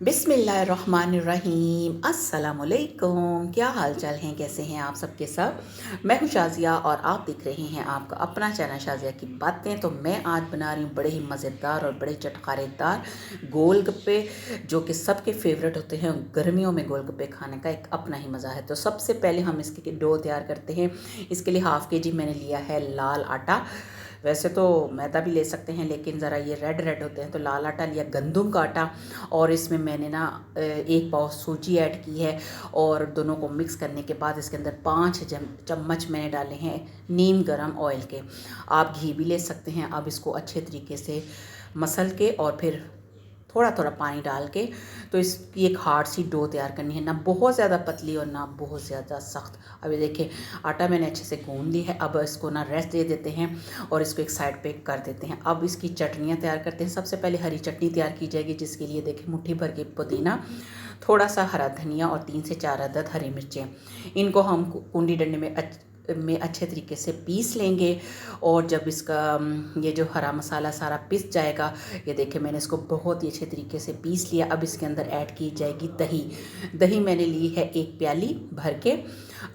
बिस्मिल्लाहिर्रहमानिर्रहीम अस्सलामुअलैकुम। क्या हाल चाल हैं, कैसे हैं आप सबके सब। मैं हूँ शाज़िया और आप देख रहे हैं आपका अपना चैनल शाज़िया की बातें। तो मैं आज बना रही हूँ बड़े ही मज़ेदार और बड़े चटखारेदार गोलगप्पे, जो कि सबके फेवरेट होते हैं। गर्मियों में गोलगप्पे खाने का एक अपना ही मज़ा है। तो सबसे पहले हम इसके डो तैयार करते हैं। इसके लिए हाफ़ kg मैंने लिया है लाल आटा। वैसे तो मैदा भी ले सकते हैं, लेकिन ज़रा ये रेड रेड होते हैं, तो लाल आटा लिया, गंदम का आटा। और इसमें मैंने ना एक पाव सूजी ऐड की है। और दोनों को मिक्स करने के बाद इसके अंदर 5 चम्मच मैंने डाले हैं नीम गरम ऑयल के। आप घी भी ले सकते हैं। अब इसको अच्छे तरीके से मसल के और फिर थोड़ा थोड़ा पानी डाल के, तो इसकी एक हार्ड सी डो तैयार करनी है, ना बहुत ज़्यादा पतली और ना बहुत ज़्यादा सख्त। अभी देखिए आटा मैंने अच्छे से गूंद ली है। अब इसको ना रेस्ट दे देते हैं और इसको एक साइड पे कर देते हैं। अब इसकी चटनियाँ तैयार करते हैं। सबसे पहले हरी चटनी तैयार की जाएगी, जिसके लिए देखिए मुट्ठी भर के पुदीना, थोड़ा सा हरा धनिया और 3 से 4 अदद हरी मिर्चें। इनको हम कुंडी डंडे में अच्छे तरीके से पीस लेंगे। और जब इसका ये जो हरा मसाला सारा पिस जाएगा, ये देखिए मैंने इसको बहुत ही अच्छे तरीके से पीस लिया। अब इसके अंदर ऐड की जाएगी दही। दही मैंने ली है 1 प्याली भर के।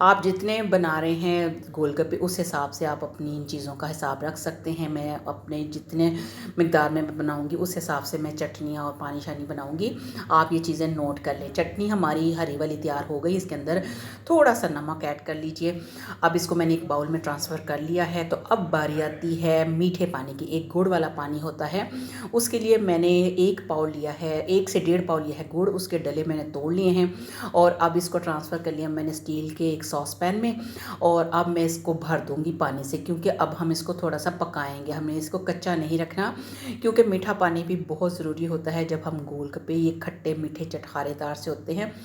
आप जितने बना रहे हैं गोलगप्पे, उस हिसाब से आप अपनी इन चीज़ों का हिसाब रख सकते हैं। मैं अपने जितने मिकदार में बनाऊंगी उस हिसाब से मैं चटनियाँ और पानी शानी बनाऊंगी। आप ये चीज़ें नोट कर लें। चटनी हमारी हरी वाली तैयार हो गई। इसके अंदर थोड़ा सा नमक ऐड कर लीजिए। अब इसको मैंने एक बाउल में ट्रांसफ़र कर लिया है। तो अब बारी आती है मीठे पानी की। एक गुड़ वाला पानी होता है, उसके लिए मैंने 1 पाव लिया है, 1 से 1.5 पाव लिया है गुड़। उसके डले मैंने तोड़ लिए हैं। और अब इसको ट्रांसफ़र कर लिया मैंने स्टील के एक सॉस पैन में। और अब मैं इसको भर दूंगी पानी से, क्योंकि अब हम इसको थोड़ा सा पकाएंगे। हमें इसको कच्चा नहीं रखना, क्योंकि मीठा पानी भी बहुत ज़रूरी होता है जब हम गोलगप्पे ये खट्टे मीठे चटखारेदार से होते हैं।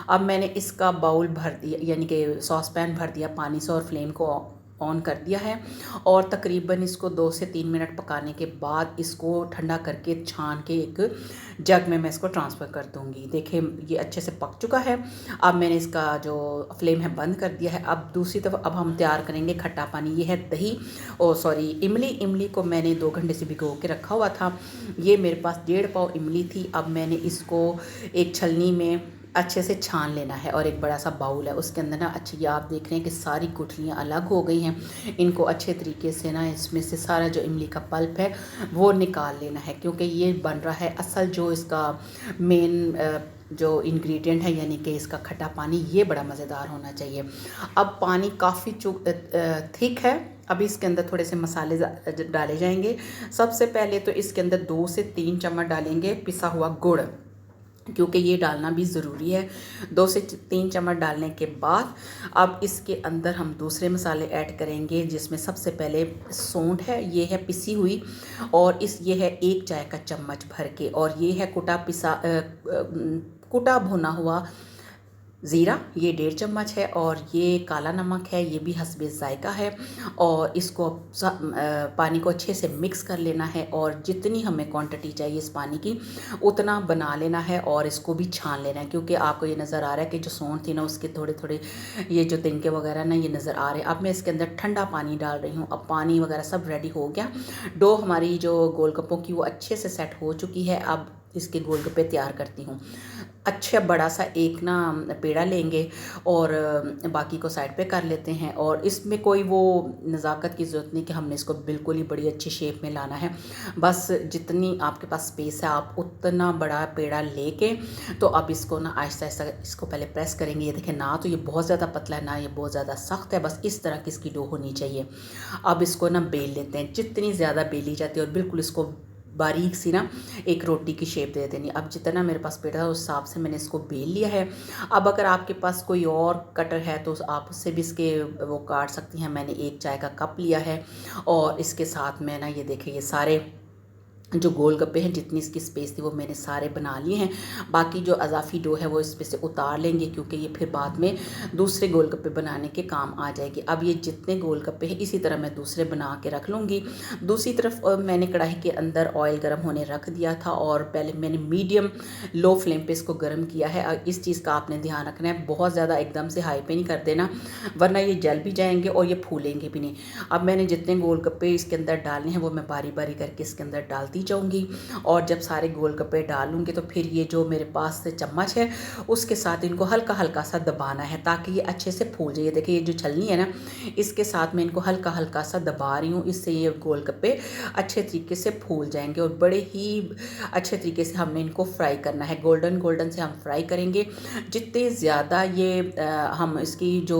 अब मैंने इसका बाउल भर दिया, यानी कि सॉस पैन भर दिया पानी से और फ्लेम को ऑन कर दिया है। और तकरीबन इसको 2 से 3 मिनट पकाने के बाद इसको ठंडा करके छान के एक जग में मैं इसको ट्रांसफ़र कर दूंगी। देखिए ये अच्छे से पक चुका है। अब मैंने इसका जो फ्लेम है बंद कर दिया है। अब दूसरी तरफ अब हम तैयार करेंगे खट्टा पानी। ये है दही, ओ सॉरी इमली। इमली को मैंने 2 घंटे से भिगो के रखा हुआ था। ये मेरे पास 1.5 पाव इमली थी। अब मैंने इसको एक छलनी में अच्छे से छान लेना है। और एक बड़ा सा बाउल है, उसके अंदर ना अच्छी, आप देख रहे हैं कि सारी गुठलियाँ अलग हो गई हैं। इनको अच्छे तरीके से ना इसमें से सारा जो इमली का पल्प है वो निकाल लेना है, क्योंकि ये बन रहा है असल जो इसका मेन जो इंग्रेडिएंट है, यानी कि इसका खट्टा पानी, ये बड़ा मज़ेदार होना चाहिए। अब पानी काफ़ी थिक है। अभी इसके अंदर थोड़े से मसाले डाले जाएंगे। सबसे पहले तो इसके अंदर 2 से 3 चम्मच डालेंगे पिसा हुआ गुड़, क्योंकि ये डालना भी ज़रूरी है। 2 से 3 चम्मच डालने के बाद अब इसके अंदर हम दूसरे मसाले ऐड करेंगे, जिसमें सबसे पहले सौंठ है, ये है पिसी हुई। और ये है 1 चाय का चम्मच भर के। और ये है कुटा भुना हुआ ज़ीरा, ये 1.5 चम्मच है। और ये काला नमक है, ये भी हस्बे ज़ायका है। और इसको पानी को अच्छे से मिक्स कर लेना है। और जितनी हमें क्वांटिटी चाहिए इस पानी की उतना बना लेना है। और इसको भी छान लेना है, क्योंकि आपको ये नज़र आ रहा है कि जो सौंठ थी ना, उसके थोड़े थोड़े ये जो तिनके वगैरह ना ये नज़र आ रहे हैं। अब मैं इसके अंदर ठंडा पानी डाल रही हूँ। अब पानी वगैरह सब रेडी हो गया। डो हमारी जो गोलगप्पों की वो अच्छे से सेट हो चुकी है। अब इसके गोलगप्पे तैयार करती हूँ। अच्छा बड़ा सा एक ना पेड़ा लेंगे और बाकी को साइड पे कर लेते हैं। और इसमें कोई वो नज़ाकत की ज़रूरत नहीं कि हमने इसको बिल्कुल ही बड़ी अच्छी शेप में लाना है। बस जितनी आपके पास स्पेस है आप उतना बड़ा पेड़ा लेके, तो अब इसको ना आहिस्ता आहिस्ता इसको पहले प्रेस करेंगे। ये देखें, ना तो ये बहुत ज़्यादा पतला है, ना ये बहुत ज़्यादा सख्त है, बस इस तरह की इसकी डो होनी चाहिए। अब इसको ना बेल लेते हैं। जितनी ज़्यादा बेली जाती है और बिल्कुल इसको बारीक सी ना एक रोटी की शेप दे देनी। अब जितना मेरे पास पेड़ा था उस हिसाब से मैंने इसको बेल लिया है। अब अगर आपके पास कोई और कटर है तो आप उससे भी इसके वो काट सकती हैं। मैंने 1 चाय का कप लिया है। और इसके साथ मैं ना ये देखें, ये सारे जो गोलगप्पे हैं जितनी इसकी स्पेस थी वो मैंने सारे बना लिए हैं। बाकी जो अजाफ़ी डो है वो इस पे से उतार लेंगे, क्योंकि ये फिर बाद में दूसरे गोलगप्पे बनाने के काम आ जाएगी। अब ये जितने गोलगप्पे हैं इसी तरह मैं दूसरे बना के रख लूँगी। दूसरी तरफ मैंने कढ़ाई के अंदर ऑयल गर्म होने रख दिया था। और पहले मैंने मीडियम लो फ्लेम पर इसको गर्म किया है। इस चीज़ का आपने ध्यान रखना है, बहुत ज़्यादा एकदम से हाई पे नहीं कर देना, वरना ये जल भी जाएंगे और ये फूलेंगे भी नहीं। अब मैंने जितने गोलगप्पे इसके अंदर डालने हैं वो मैं बारी बारी करके इसके अंदर डालती डालती जाऊँगी और जब सारे गोलगप्पे डालूँगी तो फिर ये जो मेरे पास से चम्मच है उसके साथ इनको हल्का हल्का सा दबाना है ताकि ये अच्छे से फूल जाए। ये देखिए ये जो छलनी है ना, इसके साथ मैं इनको हल्का हल्का सा दबा रही हूँ, इससे ये गोलगप्पे अच्छे तरीके से फूल जाएंगे और बड़े ही अच्छे तरीके से हमने इनको फ्राई करना है। गोल्डन गोल्डन से हम फ्राई करेंगे। जितने ज़्यादा ये हम इसकी जो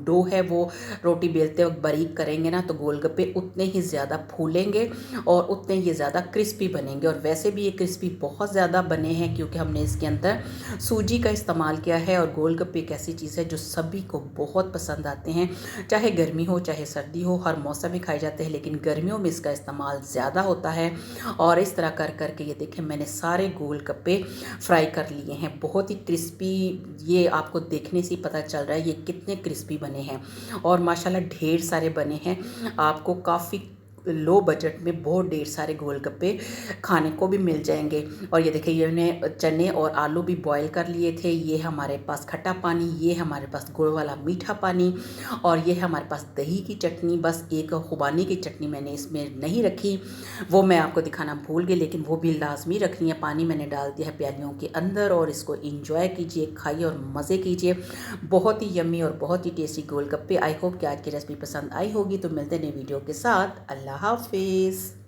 डो है वो रोटी बेलते वक्त बारीक करेंगे ना, तो गोलगप्पे उतने ही ज़्यादा फूलेंगे और उतने ही ज़्यादा क्रिस्पी बनेंगे। और वैसे भी ये क्रिस्पी बहुत ज़्यादा बने हैं क्योंकि हमने इसके अंदर सूजी का इस्तेमाल किया है। और गोलगप्पे एक ऐसी चीज़ है जो सभी को बहुत पसंद आते हैं, चाहे गर्मी हो चाहे सर्दी हो, हर मौसम में खाए जाते हैं, लेकिन गर्मियों में इसका इस्तेमाल ज़्यादा होता है। और इस तरह कर करके ये देखें मैंने सारे गोलगप्पे फ्राई कर लिए हैं, बहुत ही क्रिस्पी। ये आपको देखने से ही पता चल रहा है ये कितने क्रिस्पी बने हैं और माशाल्लाह ढेर सारे बने हैं। आपको काफ़ी लो बजट में बहुत ढेर सारे गोलगप्पे खाने को भी मिल जाएंगे। और ये देखिए ये मैंने चने और आलू भी बॉईल कर लिए थे। ये हमारे पास खट्टा पानी, ये हमारे पास गुड़ वाला मीठा पानी और ये हमारे पास दही की चटनी। बस एक खुबानी की चटनी मैंने इसमें नहीं रखी, वो मैं आपको दिखाना भूल गई, लेकिन वो भी लाजमी रखनी है। पानी मैंने डाल दिया है प्यालियों के अंदर और इसको इंजॉय कीजिए, खाइए और मज़े कीजिए। बहुत ही यम्मी और बहुत ही टेस्टी गोलगप्पे। आई होप कि आज की रेसिपी पसंद आई होगी। तो मिलते हैं नई वीडियो के साथ। अल्लाह हाफिज़।